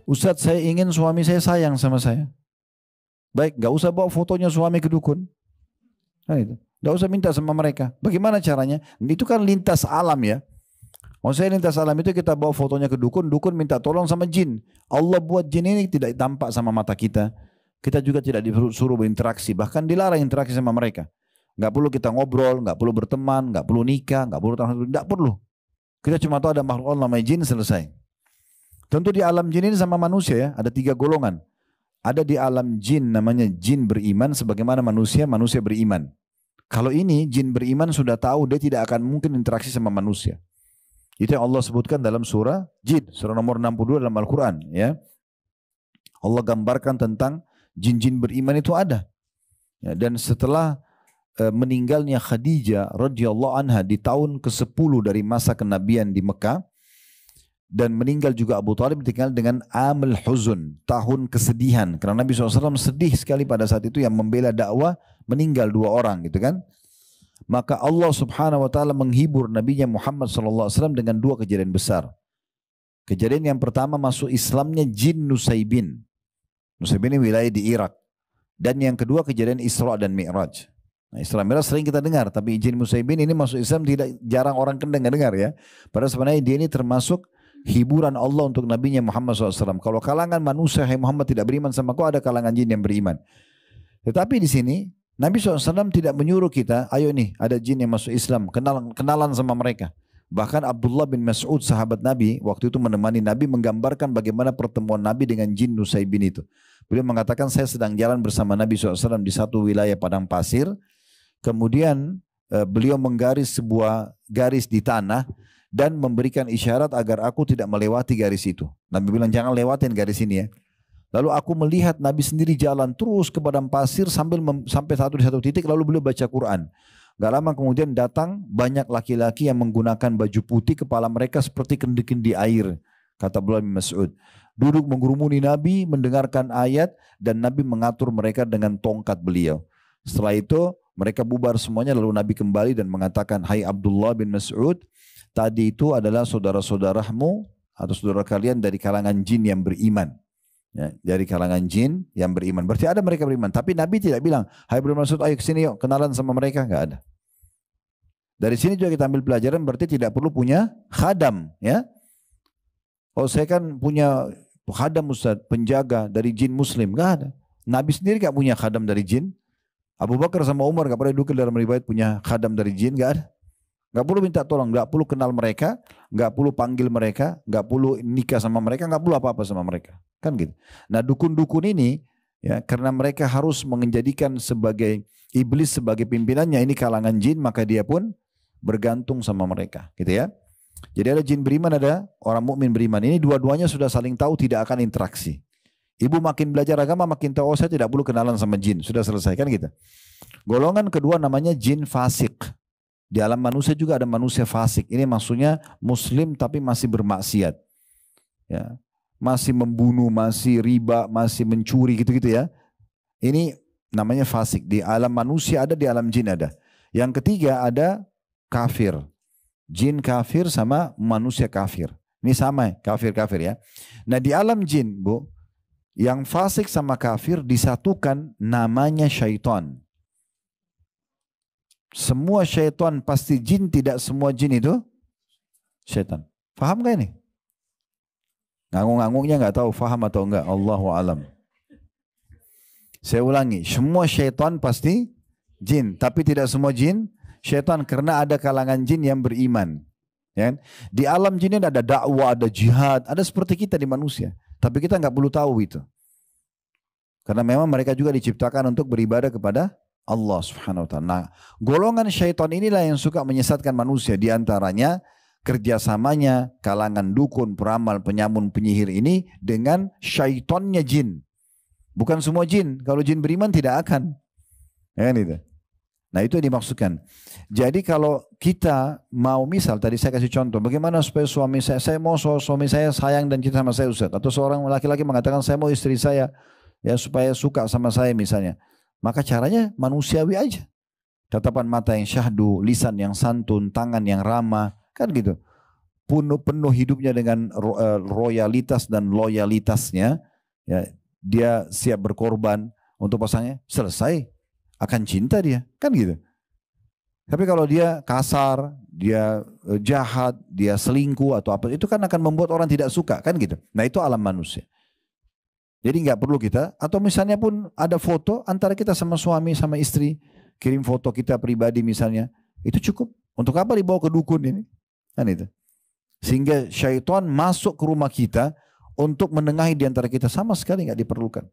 Ustadz, saya ingin suami saya sayang sama saya. Baik, nggak usah bawa fotonya suami ke dukun. Nah, itu. Nggak usah minta sama mereka. Bagaimana caranya? Itu kan lintas alam ya. Maksudnya lintas alam itu kita bawa fotonya ke dukun, dukun minta tolong sama jin. Allah buat jin ini tidak tampak sama mata kita. Kita juga tidak disuruh berinteraksi, bahkan dilarang interaksi sama mereka. Nggak perlu kita ngobrol, nggak perlu berteman, nggak perlu nikah, nggak perlu. Kita cuma tahu ada makhluk Allah namanya jin, selesai. Tentu di alam jin ini sama manusia ya, ada 3 golongan. Ada di alam jin namanya jin beriman sebagaimana manusia beriman. Kalau ini jin beriman sudah tahu dia tidak akan mungkin interaksi sama manusia. Itu yang Allah sebutkan dalam surah Jin, surah nomor 62 dalam Al-Quran. Ya. Allah gambarkan tentang jin-jin beriman itu ada. Ya, dan setelah meninggalnya Khadijah radhiyallahu anha di tahun ke-10 dari masa kenabian di Mekah, dan meninggal juga Abu Talib ditinggal dengan Amul Huzun, tahun kesedihan. Karena Nabi SAW sedih sekali pada saat itu, yang membela dakwah meninggal 2 orang gitu kan. Maka Allah subhanahu wa ta'ala menghibur Nabinya Muhammad SAW dengan 2 kejadian besar. Kejadian yang pertama masuk Islamnya jin Nusaybin. Nusaybin ini wilayah di Irak. Dan yang kedua kejadian Isra dan Mi'raj. Nah, Isra Mi'raj sering kita dengar, tapi jin Nusaybin ini masuk Islam jarang orang dengar ya. Padahal sebenarnya dia ini termasuk hiburan Allah untuk Nabinya Muhammad SAW. Kalau kalangan manusia, hai Muhammad, tidak beriman sama kau, ada kalangan jin yang beriman. Tetapi di sini Nabi SAW tidak menyuruh kita, ayo nih ada jin yang masuk Islam, kenalan sama mereka. Bahkan Abdullah bin Mas'ud sahabat Nabi waktu itu menemani Nabi menggambarkan bagaimana pertemuan Nabi dengan jin Nusaybin itu. Beliau mengatakan, saya sedang jalan bersama Nabi SAW di satu wilayah padang pasir. Kemudian beliau menggaris sebuah garis di tanah dan memberikan isyarat agar aku tidak melewati garis itu. Nabi bilang jangan lewatin garis ini ya. Lalu aku melihat Nabi sendiri jalan terus ke padang pasir sampai di satu titik, lalu beliau baca Quran. Gak lama kemudian datang banyak laki-laki yang menggunakan baju putih, kepala mereka seperti kendi-kendi air. Kata Abdullah bin Mas'ud. Duduk mengerumuni Nabi, mendengarkan ayat, dan Nabi mengatur mereka dengan tongkat beliau. Setelah itu mereka bubar semuanya, lalu Nabi kembali dan mengatakan, hai Abdullah bin Mas'ud, tadi itu adalah saudara-saudaramu atau saudara kalian dari kalangan jin yang beriman. Ya, dari kalangan jin yang beriman. Berarti ada mereka beriman. Tapi Nabi tidak bilang, hai Ibnu Mas'ud, ayo kesini yuk, kenalan sama mereka. Enggak ada. Dari sini juga kita ambil pelajaran, berarti tidak perlu punya khadam. Ya. Oh, saya kan punya khadam Ustaz, penjaga dari jin muslim. Enggak ada. Nabi sendiri enggak punya khadam dari jin. Abu Bakar sama Umar enggak pernah dukil dalam riwayat punya khadam dari jin. Enggak ada. Enggak perlu minta tolong, enggak perlu kenal mereka, enggak perlu panggil mereka, enggak perlu nikah sama mereka, enggak perlu apa-apa sama mereka. Kan gitu. Nah, dukun-dukun ini ya, karena mereka harus menjadikan sebagai iblis sebagai pimpinannya, ini kalangan jin, maka dia pun bergantung sama mereka, gitu ya. Jadi ada jin beriman, ada orang mukmin beriman. Ini dua-duanya sudah saling tahu, tidak akan interaksi. Ibu makin belajar agama makin tahu, oh saya tidak perlu kenalan sama jin, sudah selesai kan gitu. Golongan kedua namanya jin fasik. Di alam manusia juga ada manusia fasik. Ini maksudnya muslim tapi masih bermaksiat. Ya. Masih membunuh, masih riba, masih mencuri gitu-gitu ya. Ini namanya fasik. Di alam manusia ada, di alam jin ada. Yang ketiga ada kafir. Jin kafir sama manusia kafir. Ini sama kafir-kafir ya. Nah di alam jin Bu, yang fasik sama kafir disatukan namanya syaitan. Semua syaitan pasti jin, tidak semua jin itu syaitan. Faham gak ini? Ngangung-nganggungnya nggak tahu faham atau enggak. Allahu alam. Saya ulangi, semua syaitan pasti jin, tapi tidak semua jin syaitan, karena ada kalangan jin yang beriman. Ya. Di alam jin ini ada dakwah, ada jihad, ada seperti kita di manusia, tapi kita nggak perlu tahu itu, karena memang mereka juga diciptakan untuk beribadah kepada Allah Subhanahu Wa Taala. Nah, golongan syaitan inilah yang suka menyesatkan manusia, di antaranya kerjasamanya kalangan dukun, peramal, penyamun, penyihir ini dengan syaitannya jin. Bukan semua jin. Kalau jin beriman tidak akan. Ya kan itu. Nah itu yang dimaksudkan. Jadi kalau kita mau, misal tadi saya kasih contoh, bagaimana supaya suami saya mau suami saya sayang dan cinta sama saya Ustaz. Atau seorang laki-laki mengatakan saya mau istri saya ya supaya suka sama saya misalnya. Maka caranya manusiawi aja. Tatapan mata yang syahdu, lisan yang santun, tangan yang ramah. Kan gitu. penuh hidupnya dengan royalitas dan loyalitasnya, ya, dia siap berkorban untuk pasangannya, selesai, akan cinta dia, kan gitu. Tapi kalau dia kasar, dia jahat, dia selingkuh atau apa, itu kan akan membuat orang tidak suka, kan gitu. Nah itu alam manusia. Jadi nggak perlu kita, atau misalnya pun ada foto antara kita sama suami sama istri, kirim foto kita pribadi misalnya, itu cukup. Untuk apa dibawa ke dukun ini? Kan itu. Sehingga syaitan masuk ke rumah kita untuk menengahi di antara kita, sama sekali nggak diperlukan.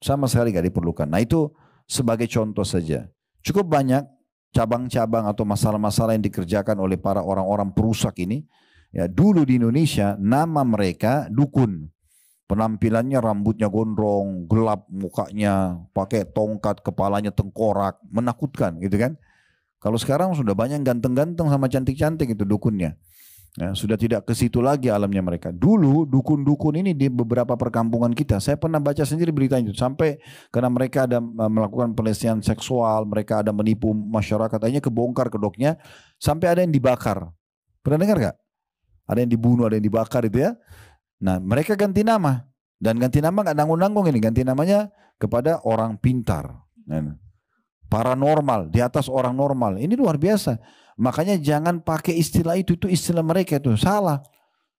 Sama sekali nggak diperlukan. Nah itu sebagai contoh saja. Cukup banyak cabang-cabang atau masalah-masalah yang dikerjakan oleh para orang-orang perusak ini. Ya, dulu di Indonesia nama mereka dukun. Penampilannya rambutnya gondrong, gelap mukanya, pakai tongkat, kepalanya tengkorak, menakutkan gitu kan. Kalau sekarang sudah banyak ganteng-ganteng sama cantik-cantik itu dukunnya. Ya, sudah tidak ke situ lagi alamnya mereka. Dulu dukun-dukun ini di beberapa perkampungan kita, saya pernah baca sendiri beritanya itu, sampai karena mereka ada melakukan pelecehan seksual, mereka ada menipu masyarakat, akhirnya kebongkar kedoknya, sampai ada yang dibakar. Pernah dengar gak? Ada yang dibunuh, ada yang dibakar itu ya. Nah mereka ganti nama, dan ganti nama gak nanggung-nanggung ini, ganti namanya kepada orang pintar. Nah, paranormal, di atas orang normal. Ini luar biasa. Makanya jangan pakai istilah itu istilah mereka itu salah.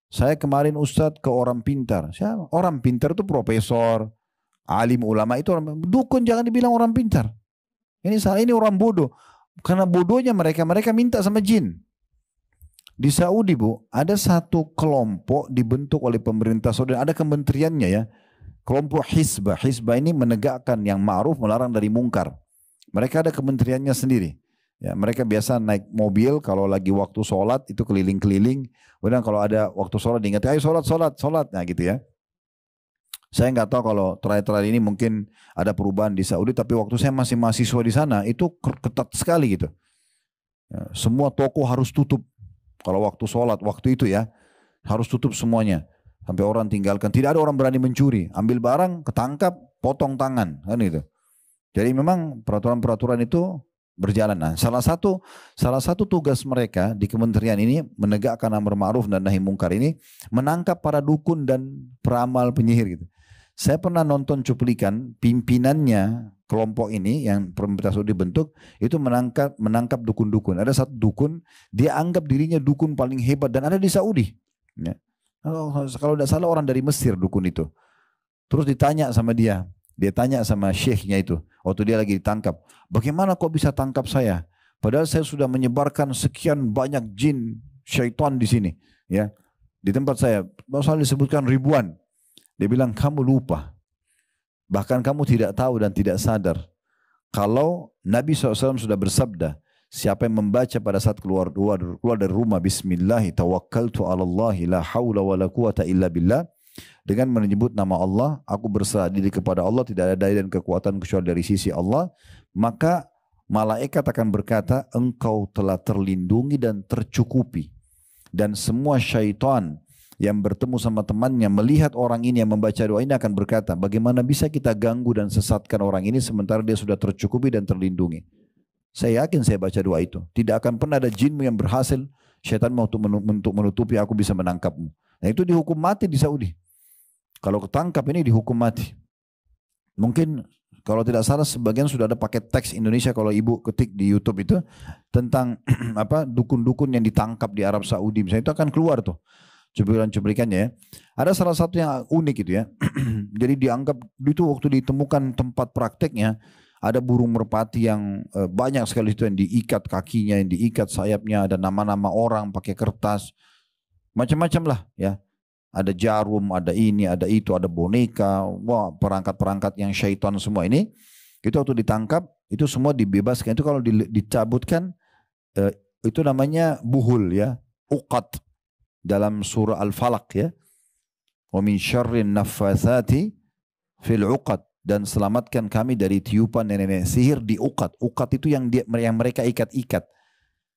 Saya kemarin Ustadz ke orang pintar. Siapa? Orang pintar itu profesor, alim ulama itu orang. Dukun jangan dibilang orang pintar. Ini salah, ini orang bodoh. Karena bodohnya mereka minta sama jin. Di Saudi Bu, ada satu kelompok dibentuk oleh pemerintah Saudi, ada kementeriannya ya. Kelompok Hizbah. Hizbah ini menegakkan yang ma'ruf, melarang dari mungkar. Mereka ada kementeriannya sendiri. Ya, mereka biasa naik mobil kalau lagi waktu sholat itu keliling-keliling. Kemudian kalau ada waktu sholat diingat, ayo sholat. Nah gitu ya. Saya nggak tahu kalau terakhir-terakhir ini mungkin ada perubahan di Saudi. Tapi waktu saya masih mahasiswa di sana itu ketat sekali gitu. Ya, semua toko harus tutup. Kalau waktu sholat, waktu itu ya. Harus tutup semuanya. Sampai orang tinggalkan. Tidak ada orang berani mencuri. Ambil barang, ketangkap, potong tangan. Kan gitu. Jadi memang peraturan-peraturan itu berjalan. Nah, salah satu tugas mereka di kementerian ini menegakkan amar ma'ruf dan nahi mungkar ini, menangkap para dukun dan peramal penyihir gitu. Saya pernah nonton cuplikan pimpinannya kelompok ini yang pemerintah Saudi bentuk itu menangkap dukun-dukun. Ada satu dukun, dia anggap dirinya dukun paling hebat dan ada di Saudi. Ya. Kalau tidak salah orang dari Mesir dukun itu. Terus ditanya sama dia. Dia tanya sama syekhnya itu, waktu dia lagi ditangkap, bagaimana kok bisa tangkap saya? Padahal saya sudah menyebarkan sekian banyak jin, syaitan di sini, ya, di tempat saya. Masalah disebutkan ribuan. Dia bilang kamu lupa, bahkan kamu tidak tahu dan tidak sadar kalau Nabi SAW sudah bersabda, siapa yang membaca pada saat keluar dari rumah, Bismillah, tawakkaltu ala Allah, la hawla wa la quwata illa billah. Dengan menyebut nama Allah, aku berserah diri kepada Allah, tidak ada daya dan kekuatan kecuali dari sisi Allah, maka malaikat akan berkata, engkau telah terlindungi dan tercukupi. Dan semua syaitan yang bertemu sama temannya melihat orang ini yang membaca doa ini akan berkata, bagaimana bisa kita ganggu dan sesatkan orang ini sementara dia sudah tercukupi dan terlindungi. Saya yakin saya baca doa itu, tidak akan pernah ada jinmu yang berhasil, syaitan mau untuk menutupi aku bisa menangkapmu. Nah itu dihukum mati di Saudi. Kalau ketangkap ini dihukum mati. Mungkin kalau tidak salah sebagian sudah ada paket teks Indonesia kalau ibu ketik di YouTube itu tentang apa dukun-dukun yang ditangkap di Arab Saudi. Misalnya itu akan keluar tuh cuplikan-cuplikannya ya. Ada salah satu yang unik itu ya. Jadi dianggap itu waktu ditemukan tempat prakteknya ada burung merpati yang banyak sekali itu yang diikat kakinya, yang diikat sayapnya, ada nama-nama orang pakai kertas. Macam-macam lah ya. Ada jarum, ada ini, ada itu, ada boneka, wah perangkat-perangkat yang syaitan semua ini. Itu waktu ditangkap, itu semua dibebaskan. Itu kalau dicabutkan, itu namanya buhul ya, uqat dalam surah Al-Falaq ya. Wa min syarrin naffatsati fil uqad, dan selamatkan kami dari tiupan nenek-nenek sihir di uqad. Uqad itu yang mereka ikat-ikat.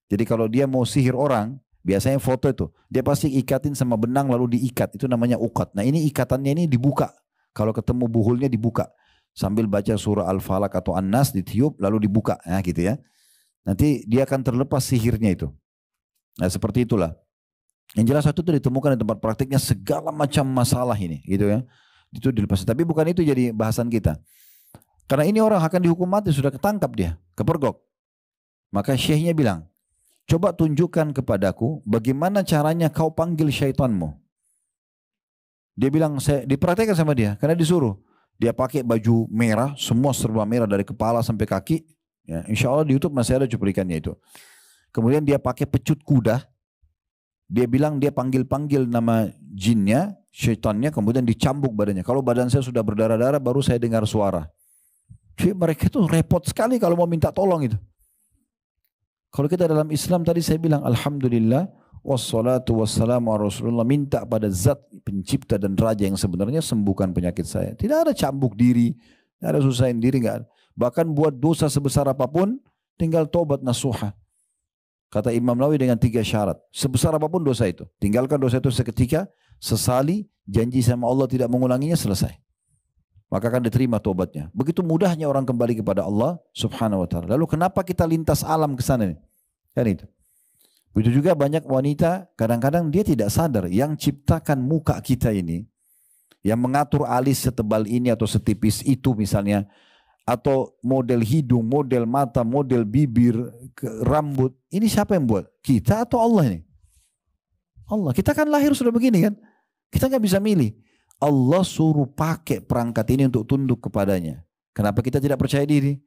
Jadi kalau dia mau sihir orang, biasanya foto itu, dia pasti ikatin sama benang lalu diikat. Itu namanya uqad. Nah ini ikatannya ini dibuka. Kalau ketemu buhulnya dibuka. Sambil baca surah Al-Falaq atau An-Nas ditiup lalu dibuka. Nah gitu ya. Nanti dia akan terlepas sihirnya itu. Nah seperti itulah. Yang jelas waktu itu ditemukan di tempat praktiknya segala macam masalah ini, gitu ya. Itu dilepas. Tapi bukan itu jadi bahasan kita. Karena ini orang akan dihukum mati, sudah ketangkap dia, kepergok. Maka syekhnya bilang, coba tunjukkan kepadaku bagaimana caranya kau panggil syaitanmu. Dia bilang, saya dipraktekkan sama dia, karena disuruh. Dia pakai baju merah, semua serba merah dari kepala sampai kaki. Ya, insya Allah di YouTube masih ada cuplikannya itu. Kemudian dia pakai pecut kuda. Dia bilang dia panggil-panggil nama jinnya, syaitannya, kemudian dicambuk badannya. Kalau badan saya sudah berdarah-darah, baru saya dengar suara. Jadi mereka itu repot sekali kalau mau minta tolong itu. Kalau kita dalam Islam tadi saya bilang, Alhamdulillah, wassalatu wassalamu ala Rasulullah, minta pada zat pencipta dan raja yang sebenarnya sembuhkan penyakit saya. Tidak ada cambuk diri, tidak ada susahin diri, tidak ada. Bahkan buat dosa sebesar apapun, tinggal tobat nasuha. Kata Imam Nawawi dengan 3 syarat. Sebesar apapun dosa itu, tinggalkan dosa itu seketika, sesali, janji sama Allah tidak mengulanginya, selesai. Maka akan diterima tobatnya. Begitu mudahnya orang kembali kepada Allah subhanahu wa ta'ala. Lalu kenapa kita lintas alam ke sana nih? Kan itu. Begitu juga banyak wanita, kadang-kadang dia tidak sadar yang ciptakan muka kita ini, yang mengatur alis setebal ini atau setipis itu misalnya, atau model hidung, model mata, model bibir, rambut. Ini siapa yang buat? Kita atau Allah ini? Allah. Kita kan lahir sudah begini kan? Kita nggak bisa milih. Allah suruh pakai perangkat ini untuk tunduk kepadanya. Kenapa kita tidak percaya diri?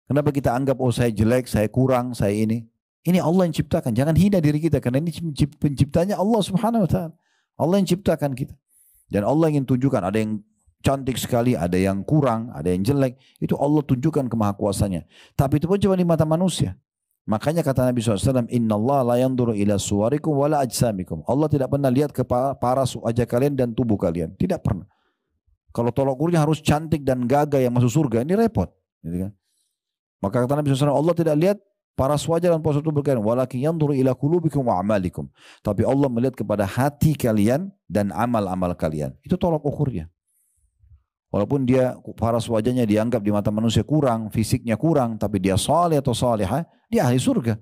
Kenapa kita anggap, oh saya jelek, saya kurang, saya ini? Ini Allah yang ciptakan. Jangan hina diri kita, karena ini penciptanya Allah subhanahu wa ta'ala. Allah yang ciptakan kita. Dan Allah ingin tunjukkan, ada yang cantik sekali, ada yang kurang, ada yang jelek. Itu Allah tunjukkan kemahakuasanya. Tapi itu pun cuma di mata manusia. Makanya kata Nabi SAW, Inna Allah la yanduru ila suwarikum wala ajsamikum. Allah tidak pernah lihat ke paras wajah kalian dan tubuh kalian. Tidak pernah. Kalau tolak ukurnya harus cantik dan gagah yang masuk surga, ini repot. Gitu kan? Maka kata Nabi SAW, Allah tidak lihat paras wajah dan paras tubuh kalian. Walakin yanduru ila kulubikum wa amalikum. Tapi Allah melihat kepada hati kalian dan amal-amal kalian. Itu tolak ukurnya. Walaupun dia paras wajahnya dianggap di mata manusia kurang, fisiknya kurang, tapi dia saleh atau salihah, dia ahli surga.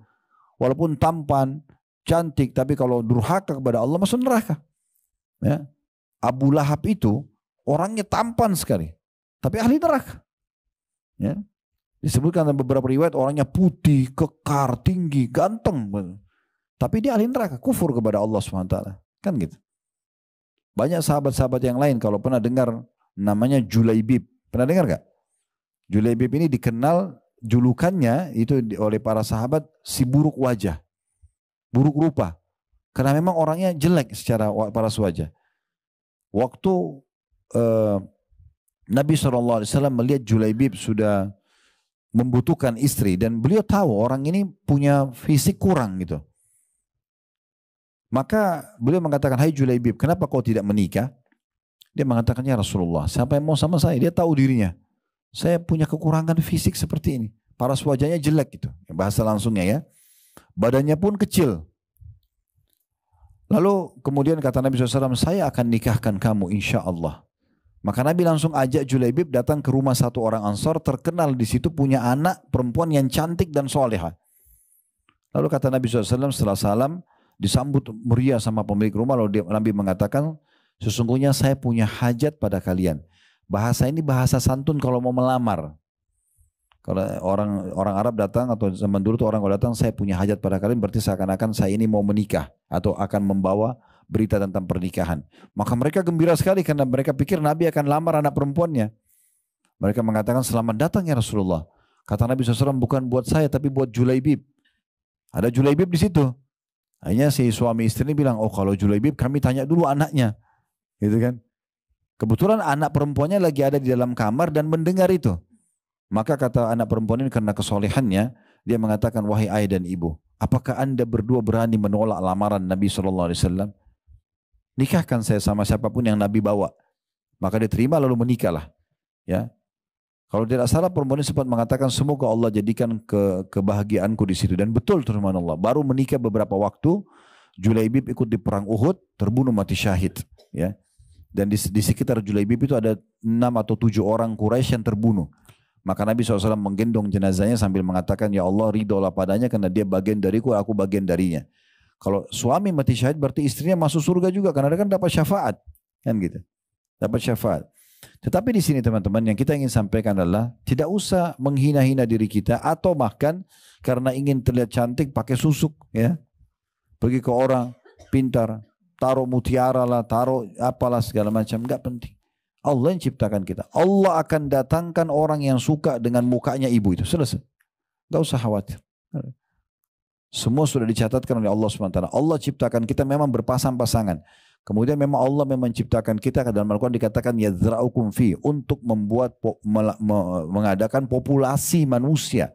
Walaupun tampan, cantik, tapi kalau durhaka kepada Allah masuk neraka. Ya. Abu Lahab itu orangnya tampan sekali, tapi ahli neraka. Ya. Disebutkan dalam beberapa riwayat orangnya putih, kekar, tinggi, ganteng, tapi dia ahli neraka, kufur kepada Allah SWT. Kan gitu. Banyak sahabat-sahabat yang lain kalau pernah dengar namanya Julaibib. Pernah dengar gak? Julaibib ini dikenal julukannya itu oleh para sahabat si buruk wajah. Buruk rupa. Karena memang orangnya jelek secara paras wajah. Waktu Nabi SAW melihat Julaibib sudah membutuhkan istri dan beliau tahu orang ini punya fisik kurang gitu. Maka beliau mengatakan, hai Julaibib, kenapa kau tidak menikah? Dia mengatakan, ya Rasulullah, siapa yang mau sama saya? Dia tahu dirinya. Saya punya kekurangan fisik seperti ini. Paras wajahnya jelek gitu. Bahasa langsungnya ya. Badannya pun kecil. Lalu kemudian kata Nabi SAW, saya akan nikahkan kamu insya Allah. Maka Nabi langsung ajak Julaibib datang ke rumah satu orang Ansar, terkenal di situ punya anak perempuan yang cantik dan soleha. Lalu kata Nabi SAW setelah salam, disambut meriah sama pemilik rumah. Lalu Nabi mengatakan, sesungguhnya saya punya hajat pada kalian. Bahasa ini bahasa santun kalau mau melamar. Kalau orang Arab datang atau zaman dulu tuh orang kalau datang, saya punya hajat pada kalian, berarti seakan-akan saya ini mau menikah atau akan membawa berita tentang pernikahan. Maka mereka gembira sekali karena mereka pikir Nabi akan lamar anak perempuannya. Mereka mengatakan, selamat datang ya Rasulullah. Kata Nabi SAW, bukan buat saya tapi buat Julaibib. Ada Julaibib di situ. Akhirnya si suami istri ini bilang, oh kalau Julaibib kami tanya dulu anaknya. Gitu kan. Kebetulan anak perempuannya lagi ada di dalam kamar dan mendengar itu. Maka kata anak perempuan ini karena kesolehannya, dia mengatakan, wahai ayah dan ibu, apakah anda berdua berani menolak lamaran Nabi SAW? Nikahkan saya sama siapapun yang Nabi bawa. Maka dia terima lalu menikahlah. Ya. Kalau tidak salah perempuan ini sempat mengatakan, semoga Allah jadikan kebahagiaanku di situ. Dan betul firman Allah. Baru menikah beberapa waktu, Julaibib ikut di perang Uhud, terbunuh mati syahid. Ya. Dan di sekitar Julaibib itu ada 6 atau 7 orang Quraisy yang terbunuh. Maka Nabi SAW menggendong jenazahnya sambil mengatakan, ya Allah ridholah padanya karena dia bagian dariku, aku bagian darinya. Kalau suami mati syahid berarti istrinya masuk surga juga karena dia kan dapat syafaat, kan gitu. Dapat syafaat. Tetapi di sini teman-teman yang kita ingin sampaikan adalah tidak usah menghina-hina diri kita atau bahkan karena ingin terlihat cantik pakai susuk ya. Pergi ke orang pintar, taruh mutiara lah, taruh apalah segala macam, enggak penting. Allah yang ciptakan kita. Allah akan datangkan orang yang suka dengan mukanya ibu itu. Selesai. Enggak usah khawatir. Semua sudah dicatatkan oleh Allah SWT. Allah ciptakan kita memang berpasang-pasangan. Kemudian memang Allah memang ciptakan kita dalam Al-Quran dikatakan yazra'ukum fi untuk membuat mengadakan populasi manusia.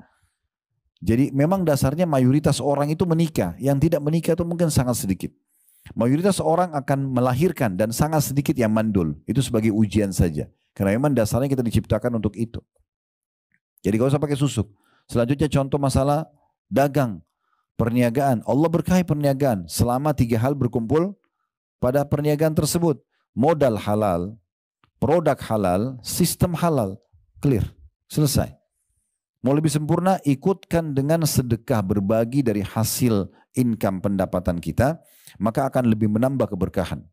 Jadi memang dasarnya mayoritas orang itu menikah, yang tidak menikah itu mungkin sangat sedikit. Mayoritas orang akan melahirkan dan sangat sedikit yang mandul. Itu sebagai ujian saja. Karena memang dasarnya kita diciptakan untuk itu. Jadi gak usah pakai susuk. Selanjutnya contoh masalah dagang, perniagaan. Allah berkahi perniagaan selama 3 hal berkumpul pada perniagaan tersebut. Modal halal, produk halal, sistem halal. Clear. Selesai. Mau lebih sempurna, ikutkan dengan sedekah berbagi dari hasil income pendapatan kita, maka akan lebih menambah keberkahan.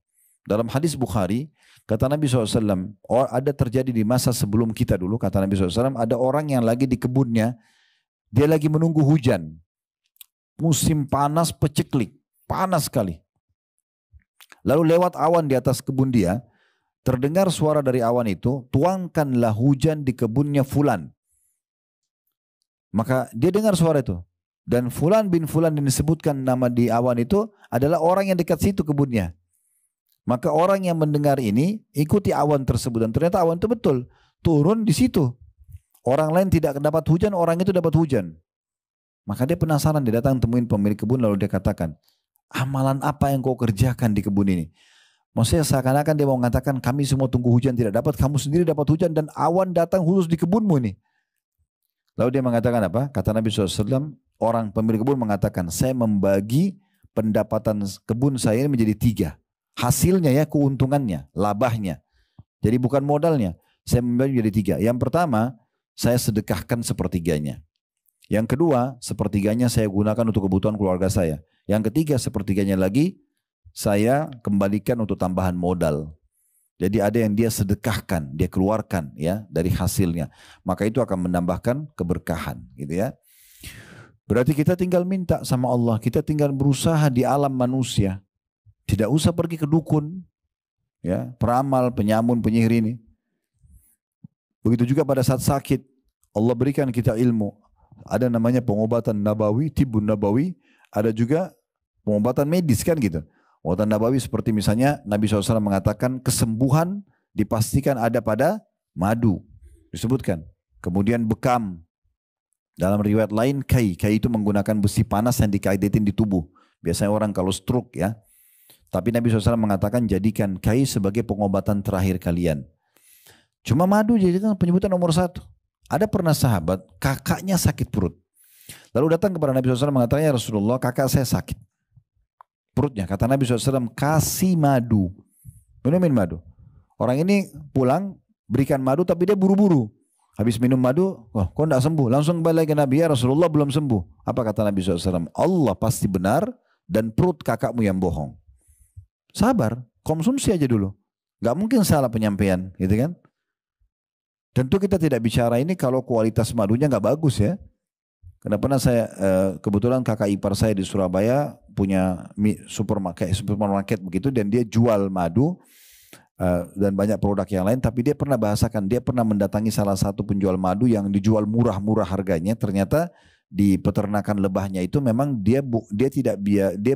Dalam hadis Bukhari, kata Nabi SAW, ada terjadi di masa sebelum kita dulu, kata Nabi SAW, ada orang yang lagi di kebunnya, dia lagi menunggu hujan. Musim panas peceklik, panas sekali. Lalu lewat awan di atas kebun dia, terdengar suara dari awan itu, tuangkanlah hujan di kebunnya fulan. Maka dia dengar suara itu. Dan fulan bin fulan yang disebutkan nama di awan itu adalah orang yang dekat situ kebunnya. Maka orang yang mendengar ini ikuti awan tersebut. Dan ternyata awan itu betul. Turun di situ. Orang lain tidak dapat hujan, orang itu dapat hujan. Maka dia penasaran, dia datang temuin pemilik kebun lalu dia katakan, amalan apa yang kau kerjakan di kebun ini? Maksudnya seakan-akan dia mau mengatakan kami semua tunggu hujan tidak dapat, kamu sendiri dapat hujan dan awan datang khusus di kebunmu nih. Lalu dia mengatakan apa? Kata Nabi SAW, orang pemilik kebun mengatakan, saya membagi pendapatan kebun saya ini menjadi 3. Hasilnya ya, keuntungannya, labahnya. Jadi bukan modalnya. Saya membagi menjadi 3. Yang pertama, saya sedekahkan sepertiganya. Yang kedua, sepertiganya saya gunakan untuk kebutuhan keluarga saya. Yang ketiga, sepertiganya lagi saya kembalikan untuk tambahan modal. Jadi ada yang dia sedekahkan, dia keluarkan ya dari hasilnya. Maka itu akan menambahkan keberkahan gitu ya. Berarti kita tinggal minta sama Allah, kita tinggal berusaha di alam manusia. Tidak usah pergi ke dukun, ya, peramal, penyamun, penyihir ini. Begitu juga pada saat sakit, Allah berikan kita ilmu. Ada namanya pengobatan nabawi, tibun nabawi, ada juga pengobatan medis kan gitu. Pengobatan nabawi seperti misalnya Nabi SAW mengatakan kesembuhan dipastikan ada pada madu. Disebutkan. Kemudian bekam. Dalam riwayat lain kai. Kai itu menggunakan besi panas yang dikaitin di tubuh. Biasanya orang kalau stroke ya. Tapi Nabi SAW mengatakan jadikan kai sebagai pengobatan terakhir kalian. Cuma madu jadikan penyebutan nomor 1. Ada pernah sahabat kakaknya sakit perut. Lalu datang kepada Nabi SAW mengatakan, ya Rasulullah kakak saya sakit perutnya. Kata Nabi SAW, kasih madu. Minumin madu. Orang ini pulang, berikan madu tapi dia buru-buru. Habis minum madu, kok tidak sembuh. Langsung kembali ke Nabi, ya Rasulullah belum sembuh. Apa kata Nabi SAW? Allah pasti benar dan perut kakakmu yang bohong. Sabar, konsumsi aja dulu. Gak mungkin salah penyampaian, gitu kan? Tentu kita tidak bicara ini kalau kualitas madunya gak bagus ya. Karena pernah saya, kebetulan kakak ipar saya di Surabaya punya supermarket begitu dan dia jual madu dan banyak produk yang lain. Tapi dia pernah bahasakan, dia pernah mendatangi salah satu penjual madu yang dijual murah-murah harganya. Ternyata di peternakan lebahnya itu memang dia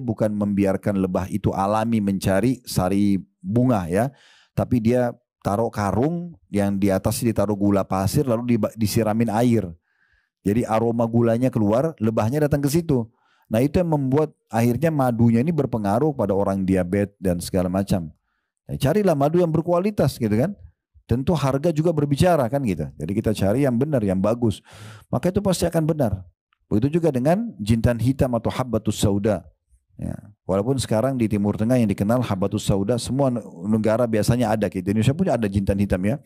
bukan membiarkan lebah itu alami mencari sari bunga ya. Tapi dia taruh karung yang di atasnya ditaruh gula pasir lalu disiramin air. Jadi aroma gulanya keluar, lebahnya datang ke situ. Nah itu yang membuat akhirnya madunya ini berpengaruh pada orang diabetes dan segala macam. Nah, carilah madu yang berkualitas gitu kan. Tentu harga juga berbicara kan gitu. Jadi kita cari yang benar, yang bagus. Maka itu pasti akan benar. Begitu juga dengan jintan hitam atau habbatus sauda. Ya. Walaupun sekarang di Timur Tengah yang dikenal habbatus sauda, semua negara biasanya ada. Di Indonesia pun ada jintan hitam ya.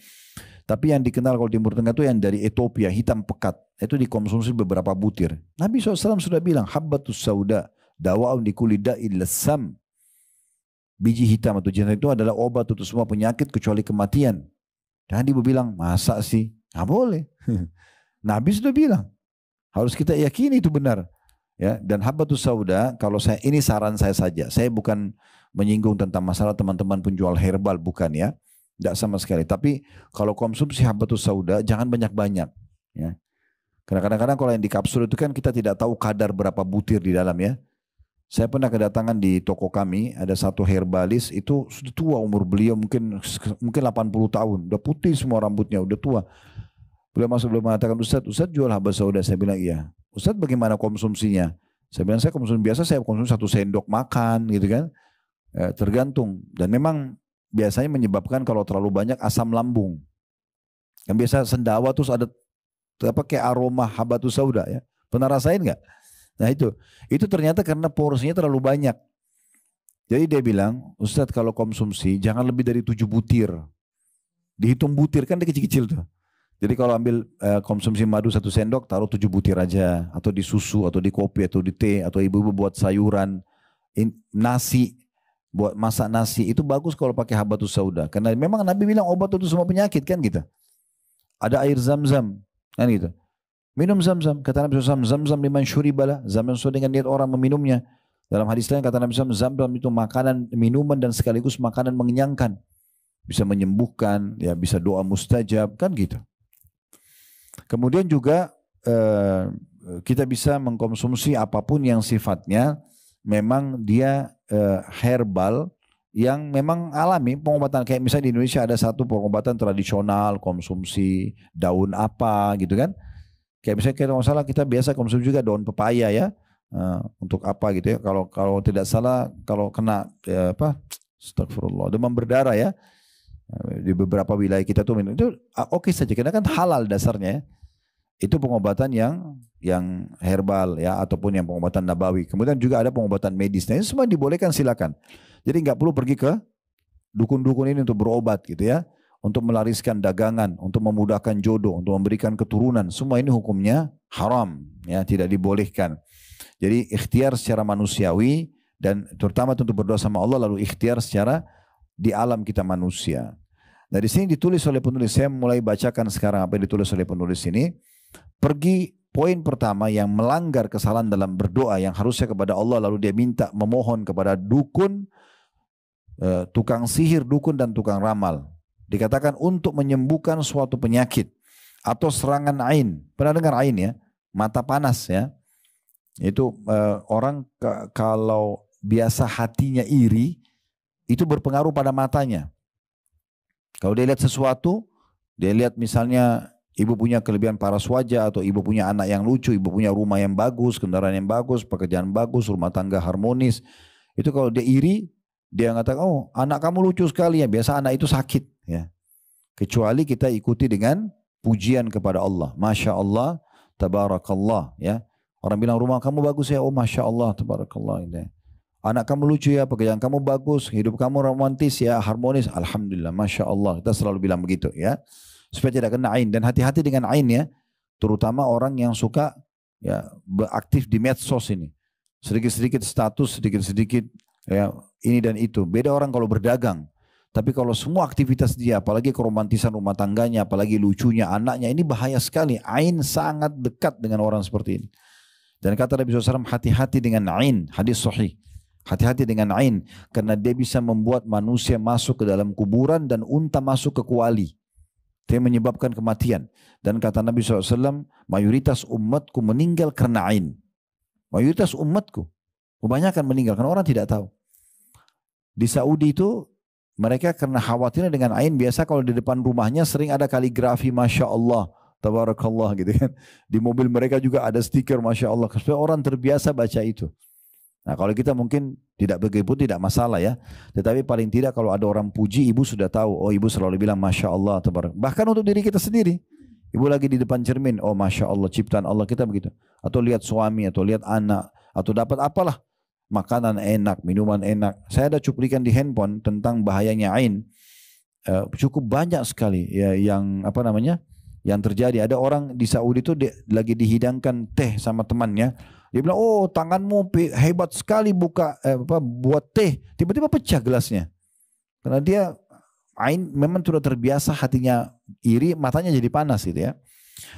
Tapi yang dikenal kalau Timur Tengah itu yang dari Ethiopia, hitam pekat. Itu dikonsumsi beberapa butir. Nabi SAW sudah bilang, habbatus sauda, Dawa'un likulli da'in lasam. Biji hitam atau jintan itu adalah obat untuk semua penyakit kecuali kematian. Dan Ibu bilang, masa sih? Nggak boleh. Nabi sudah bilang, harus kita yakini itu benar. Ya, dan habbatus sauda, kalau saya, ini saran saya saja. Saya bukan menyinggung tentang masalah teman-teman penjual herbal, bukan ya. Tidak sama sekali. Tapi kalau konsumsi habbatus sauda, jangan banyak-banyak. Ya. Karena kadang-kadang kalau yang di kapsul itu kan kita tidak tahu kadar berapa butir di dalam ya. Saya pernah kedatangan di toko kami, ada satu herbalis, itu sudah tua umur beliau, mungkin 80 tahun. Udah putih semua rambutnya, udah tua. Beliau masuk, beliau mengatakan, Ustaz jual habbatus sauda. Saya bilang, iya. Ustaz bagaimana konsumsinya? Saya bilang, saya konsumsi biasa, saya konsumsi 1 sendok makan gitu kan. Tergantung. Dan memang biasanya menyebabkan kalau terlalu banyak asam lambung. Yang biasa sendawa terus ada apa kayak aroma habbatus sauda ya. Pernah rasain nggak? Nah itu ternyata karena porsinya terlalu banyak. Jadi dia bilang, Ustadz kalau konsumsi jangan lebih dari 7 butir. Dihitung butir kan dia kecil-kecil tuh. Jadi kalau ambil konsumsi madu 1 sendok taruh 7 butir aja. Atau di susu, atau di kopi, atau di teh, atau ibu-ibu buat sayuran, nasi, buat masak nasi. Itu bagus kalau pakai habbatus sauda. Karena memang Nabi bilang obat untuk semua penyakit kan gitu. Ada air zam-zam kan gitu. Minum zam-zam, kata Nabi SAW, zam-zam liman syuribala, zam-zam sesuai dengan niat orang meminumnya. Dalam hadis lain kata Nabi SAW, zam-zam itu makanan, minuman dan sekaligus makanan mengenyangkan. Bisa menyembuhkan, ya bisa doa mustajab, kan gitu. Kemudian juga kita bisa mengkonsumsi apapun yang sifatnya memang dia herbal, yang memang alami pengobatan. Kayak misalnya di Indonesia ada satu pengobatan tradisional, konsumsi daun apa gitu kan. Kayak misalnya kalau salah kita biasa konsumsi juga daun pepaya ya, untuk apa gitu ya, kalau tidak salah kalau kena astagfirullah, demam berdarah ya, di beberapa wilayah kita tuh minum itu oke saja karena kan halal dasarnya ya. Itu pengobatan yang herbal ya, ataupun yang pengobatan nabawi. Kemudian juga ada pengobatan medis. Nah, ini semua dibolehkan, silakan. Jadi nggak perlu pergi ke dukun-dukun ini untuk berobat gitu ya, untuk melariskan dagangan, untuk memudahkan jodoh, untuk memberikan keturunan. Semua ini hukumnya haram, ya, tidak dibolehkan. Jadi ikhtiar secara manusiawi dan terutama untuk berdoa sama Allah, lalu ikhtiar secara di alam kita manusia. Nah di sini ditulis oleh penulis, saya mulai bacakan sekarang apa yang ditulis oleh penulis ini. Pergi poin pertama yang melanggar kesalahan dalam berdoa yang harusnya kepada Allah, lalu dia minta memohon kepada dukun, tukang sihir, dukun dan tukang ramal. Dikatakan untuk menyembuhkan suatu penyakit atau serangan ain. Pernah dengar ain ya? Mata panas ya. Itu orang kalau biasa hatinya iri, itu berpengaruh pada matanya. Kalau dia lihat sesuatu, dia lihat misalnya ibu punya kelebihan paras wajah, atau ibu punya anak yang lucu, ibu punya rumah yang bagus, kendaraan yang bagus, pekerjaan bagus, rumah tangga harmonis. Itu kalau dia iri, dia mengatakan, oh anak kamu lucu sekali ya. Biasa anak itu sakit ya. Kecuali kita ikuti dengan pujian kepada Allah. Masya Allah, tabarakallah ya. Orang bilang rumah kamu bagus ya. Oh Masya Allah, tabarakallah. Anak kamu lucu ya, pekerjaan kamu bagus, hidup kamu romantis ya, harmonis. Alhamdulillah, Masya Allah. Kita selalu bilang begitu ya. Supaya tidak kena ain. Dan hati-hati dengan ain ya. Terutama orang yang suka ya beraktif di medsos ini. Sedikit-sedikit status, sedikit-sedikit ya ini dan itu. Beda orang kalau berdagang. Tapi kalau semua aktivitas dia, apalagi keromantisan rumah tangganya, apalagi lucunya anaknya, ini bahaya sekali. Ain sangat dekat dengan orang seperti ini. Dan kata Nabi SAW, hati-hati dengan ain. Hadis sahih. Hati-hati dengan ain. Karena dia bisa membuat manusia masuk ke dalam kuburan dan unta masuk ke kuali. Dia menyebabkan kematian. Dan kata Nabi SAW, mayoritas umatku meninggal karena ain. Mayoritas umatku. Kebanyakan meninggal karena orang tidak tahu. Di Saudi itu, mereka karena khawatirnya dengan ain, biasa kalau di depan rumahnya sering ada kaligrafi Masya Allah, tabarakallah gitu kan. Di mobil mereka juga ada stiker Masya Allah. Supaya orang terbiasa baca itu. Nah kalau kita mungkin tidak begitu tidak masalah ya. Tetapi paling tidak kalau ada orang puji, ibu sudah tahu. Oh ibu selalu bilang Masya Allah, tabarakallah. Bahkan untuk diri kita sendiri. Ibu lagi di depan cermin, oh Masya Allah, ciptaan Allah kita begitu. Atau lihat suami, atau lihat anak, atau dapat apalah. Makanan enak, minuman enak. Saya ada cuplikan di handphone tentang bahayanya ain. Cukup banyak sekali ya yang apa namanya? Yang terjadi. Ada orang di Saudi itu lagi dihidangkan teh sama temannya. Dia bilang, oh tanganmu hebat sekali buat teh. Tiba-tiba pecah gelasnya. Karena dia memang sudah terbiasa hatinya iri, matanya jadi panas gitu ya.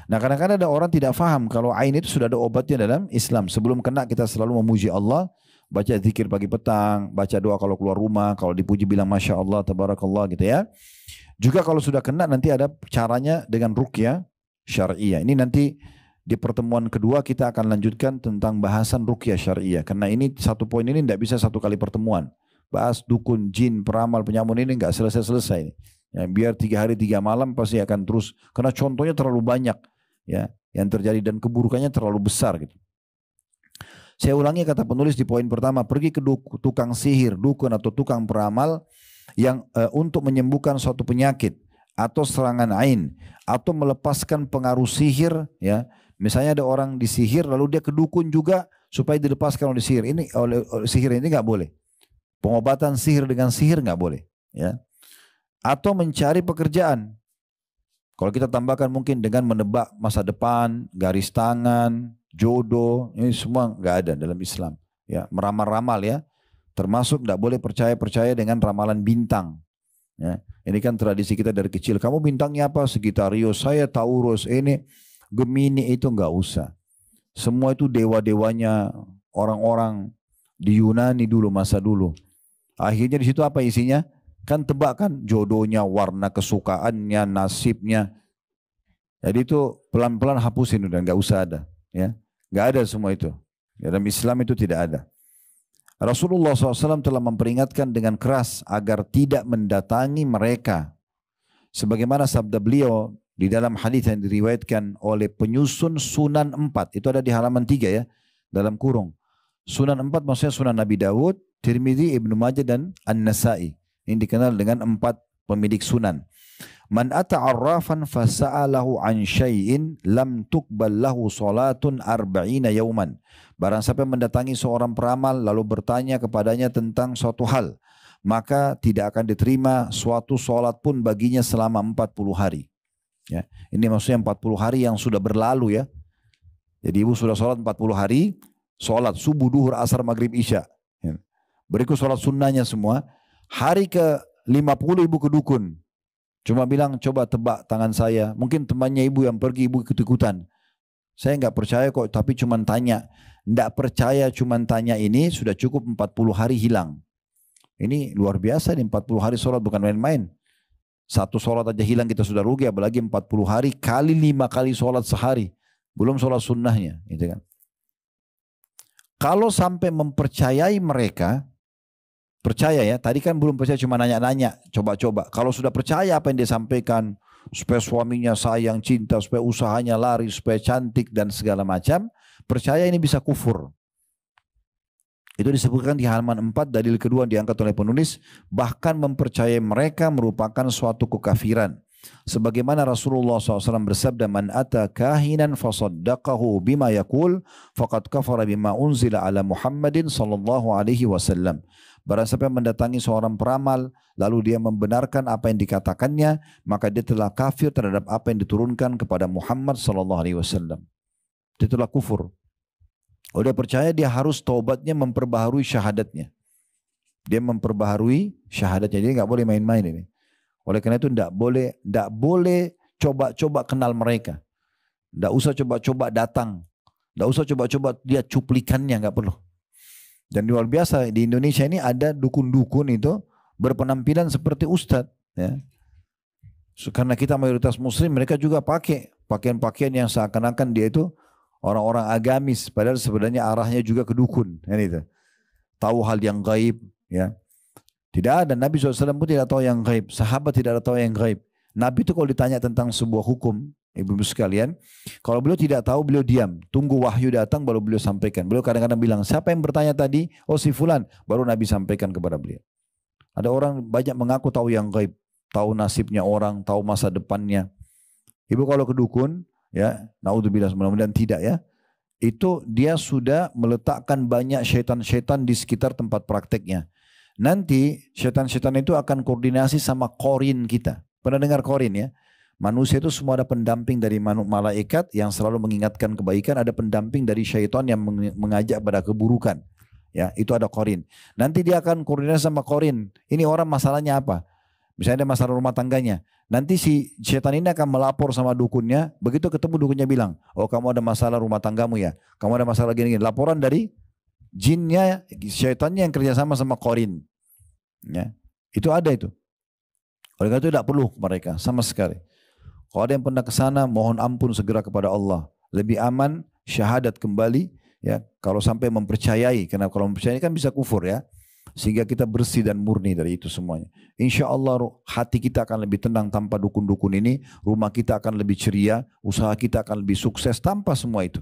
Nah kadang-kadang ada orang tidak faham kalau ain itu sudah ada obatnya dalam Islam. Sebelum kena kita selalu memuji Allah, baca zikir pagi petang, baca doa kalau keluar rumah, kalau dipuji bilang Masya Allah, Tabarakallah gitu ya. Juga kalau sudah kena nanti ada caranya dengan ruqyah syariah. Ini nanti di pertemuan kedua kita akan lanjutkan tentang bahasan ruqyah syariah. Karena ini satu poin ini tidak bisa satu kali pertemuan. Bahas dukun, jin, peramal, penyamun ini nggak selesai-selesai. Ya, biar 3 hari 3 malam pasti akan terus. Karena contohnya terlalu banyak ya yang terjadi dan keburukannya terlalu besar gitu. Saya ulangi kata penulis di poin pertama, pergi ke tukang sihir, dukun atau tukang peramal yang untuk menyembuhkan suatu penyakit atau serangan ain atau melepaskan pengaruh sihir ya. Misalnya ada orang disihir lalu dia ke dukun juga supaya dilepaskan oleh sihir. Oleh sihir ini nggak boleh. Pengobatan sihir dengan sihir nggak boleh ya. Atau mencari pekerjaan. Kalau kita tambahkan mungkin dengan menebak masa depan, garis tangan, jodoh, ini semua nggak ada dalam Islam. Ya, meramal-ramal ya, termasuk nggak boleh percaya dengan ramalan bintang. Ya, ini kan tradisi kita dari kecil. Kamu bintangnya apa? Sagittarius, saya Taurus, ini Gemini, itu nggak usah. Semua itu dewa-dewanya orang-orang di Yunani dulu, masa dulu. Akhirnya di situ apa isinya? Kan tebak kan jodohnya, warna kesukaannya, nasibnya. Jadi itu pelan-pelan hapusin udah, nggak usah ada. Ya, nggak ada semua itu. Dalam Islam itu tidak ada. Rasulullah SAW telah memperingatkan dengan keras agar tidak mendatangi mereka. Sebagaimana sabda beliau di dalam hadis yang diriwayatkan oleh penyusun Sunan 4. Itu ada di halaman 3 ya, dalam kurung. Sunan 4 maksudnya Sunan Nabi Dawud, Tirmidzi, Ibnu Majah dan An-Nasai. Ini dikenal dengan 4 pemilik sunan. Man ata'arrafan fasa'alahu an syai'in lam tuqbal lahu salatun arba'ina yauman. Barang siapa mendatangi seorang peramal lalu bertanya kepadanya tentang suatu hal, maka tidak akan diterima suatu salat pun baginya selama 40 hari. Ya, ini maksudnya 40 hari yang sudah berlalu ya. Jadi ibu sudah salat 40 hari, salat subuh, duhur, asar, maghrib, isya. Ya. Berikut salat sunnahnya semua. Hari ke-50 ibu ke dukun. Cuma bilang coba tebak tangan saya. Mungkin temannya ibu yang pergi, ibu ikut-ikutan. Saya nggak percaya kok, tapi cuma tanya. Nggak percaya cuma tanya ini sudah cukup 40 hari hilang. Ini luar biasa nih, 40 hari sholat bukan main-main. Satu sholat aja hilang kita sudah rugi, apalagi 40 hari kali 5 kali sholat sehari. Belum sholat sunnahnya. Gitu kan. Kalau sampai mempercayai mereka, percaya ya, tadi kan belum percaya cuma nanya-nanya, coba-coba. Kalau sudah percaya apa yang dia sampaikan, supaya suaminya sayang, cinta, supaya usahanya lari, supaya cantik dan segala macam, percaya ini bisa kufur. Itu disebutkan di halaman 4, dalil kedua diangkat oleh penulis, bahkan mempercayai mereka merupakan suatu kekafiran. Sebagaimana Rasulullah SAW bersabda, man ata kahinan fasaddaqahu bima yakul, faqad kafara bima unzila ala Muhammadin sallallahu alaihi wasallam. Barang siapa yang mendatangi seorang peramal, lalu dia membenarkan apa yang dikatakannya, maka dia telah kafir terhadap apa yang diturunkan kepada Muhammad sallallahu alaihi wasallam. Dia telah kufur. Udah percaya dia harus taubatnya, memperbaharui syahadatnya. Dia memperbaharui syahadatnya, jadi nggak boleh main-main ini. Oleh karena itu nggak boleh coba-coba kenal mereka. Nggak usah coba-coba datang. Nggak usah coba-coba lihat cuplikannya, nggak perlu. Dan luar biasa di Indonesia ini ada dukun-dukun itu berpenampilan seperti ustadz. Ya. Karena kita mayoritas muslim, mereka juga pakai pakaian-pakaian yang seakan-akan dia itu orang-orang agamis. Padahal sebenarnya arahnya juga ke dukun. Ya, itu. Tahu hal yang gaib. Ya. Tidak ada. Nabi SAW pun tidak tahu yang gaib. Sahabat tidak tahu yang gaib. Nabi itu kalau ditanya tentang sebuah hukum, ibu-ibu sekalian, kalau beliau tidak tahu, beliau diam. Tunggu wahyu datang baru beliau sampaikan. Beliau kadang-kadang bilang, siapa yang bertanya tadi? Oh si fulan. Baru Nabi sampaikan kepada beliau. Ada orang banyak mengaku tahu yang gaib. Tahu nasibnya orang, tahu masa depannya. Ibu kalau ke dukun, ya, naudzubillah, mudah-mudahan tidak ya. Itu dia sudah meletakkan banyak syaitan-syaitan di sekitar tempat prakteknya. Nanti syaitan-syaitan itu akan koordinasi sama korin kita. Pernah dengar korin ya? Manusia itu semua ada pendamping dari malaikat yang selalu mengingatkan kebaikan, ada pendamping dari syaitan yang mengajak pada keburukan. Ya, itu ada korin. Nanti dia akan koordinasi sama korin. Ini orang masalahnya apa? Misalnya ada masalah rumah tangganya. Nanti si syaitan ini akan melapor sama dukunnya. Begitu ketemu dukunnya bilang, oh kamu ada masalah rumah tanggamu ya. Kamu ada masalah gini-gini. Laporan dari jinnya, syaitannya yang kerjasama sama korin. Ya, itu ada itu. Oleh karena itu tidak perlu mereka sama sekali. Kalau ada yang pernah ke sana, mohon ampun segera kepada Allah. Lebih aman syahadat kembali. Ya, kalau sampai mempercayai, karena kalau mempercayai kan bisa kufur ya, sehingga kita bersih dan murni dari itu semuanya. Insya Allah hati kita akan lebih tenang tanpa dukun-dukun ini, rumah kita akan lebih ceria, usaha kita akan lebih sukses tanpa semua itu.